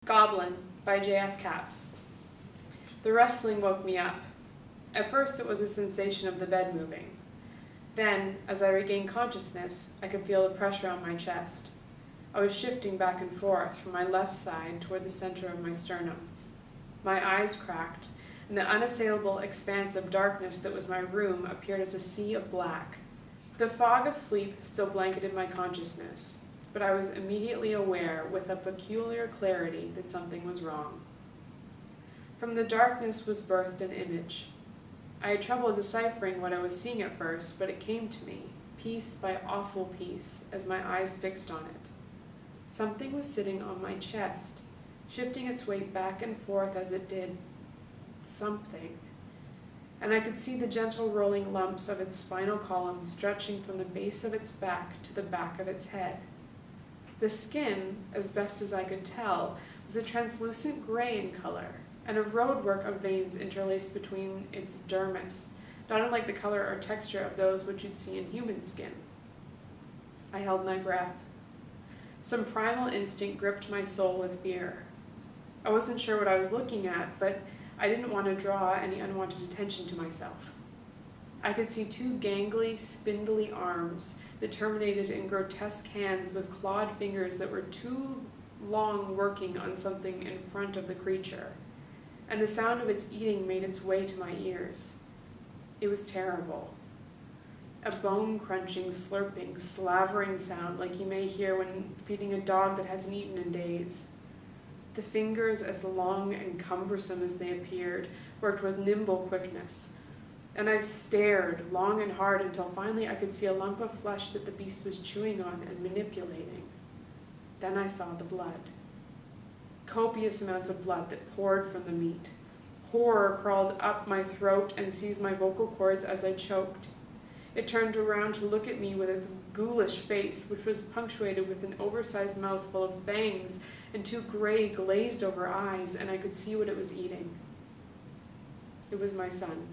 Goblin by J.F. Capps. The rustling woke me up. At first it was a sensation of the bed moving. Then, as I regained consciousness, I could feel the pressure on my chest. I was shifting back and forth from my left side toward the center of my sternum. My eyes cracked, and the unassailable expanse of darkness that was my room appeared as a sea of black. The fog of sleep still blanketed my consciousness, but I was immediately aware with a peculiar clarity that something was wrong. From the darkness was birthed an image. I had trouble deciphering what I was seeing at first, but it came to me, piece by awful piece, as my eyes fixed on it. Something was sitting on my chest, shifting its weight back and forth as it did something, and I could see the gentle rolling lumps of its spinal column stretching from the base of its back to the back of its head. The skin, as best as I could tell, was a translucent gray in color, and a roadwork of veins interlaced between its dermis, not unlike the color or texture of those which you'd see in human skin. I held my breath. Some primal instinct gripped my soul with fear. I wasn't sure what I was looking at, but I didn't want to draw any unwanted attention to myself. I could see two gangly, spindly arms that terminated in grotesque hands with clawed fingers that were too long working on something in front of the creature, and the sound of its eating made its way to my ears. It was terrible. A bone-crunching, slurping, slavering sound like you may hear when feeding a dog that hasn't eaten in days. The fingers, as long and cumbersome as they appeared, worked with nimble quickness, and I stared long and hard until finally I could see a lump of flesh that the beast was chewing on and manipulating. Then I saw the blood. Copious amounts of blood that poured from the meat. Horror crawled up my throat and seized my vocal cords as I choked. It turned around to look at me with its ghoulish face, which was punctuated with an oversized mouth full of fangs and two gray, glazed-over eyes, and I could see what it was eating. It was my son.